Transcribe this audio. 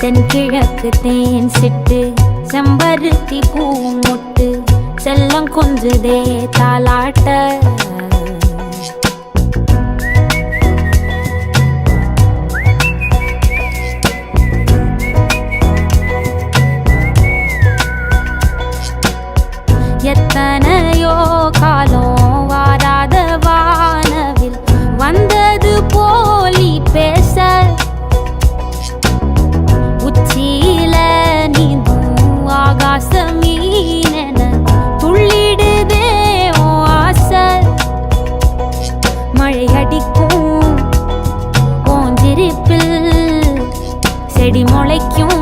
தென்கிழக்கு தேன் சிட்டு செம்பருத்தி பூ முட்டு செல்லம் கொஞ்சுதே தாலாட்ட எத்தனையோ காலம் வாராத வானவில் வந்தது போலி பேச உச்சியில நீந்தும் ஆகாச மீனென துள்ளிடுதே ஓ ஆசை மழை அடிக்கும் ஓஞ்சிருப்பில் செடி முளைக்கும்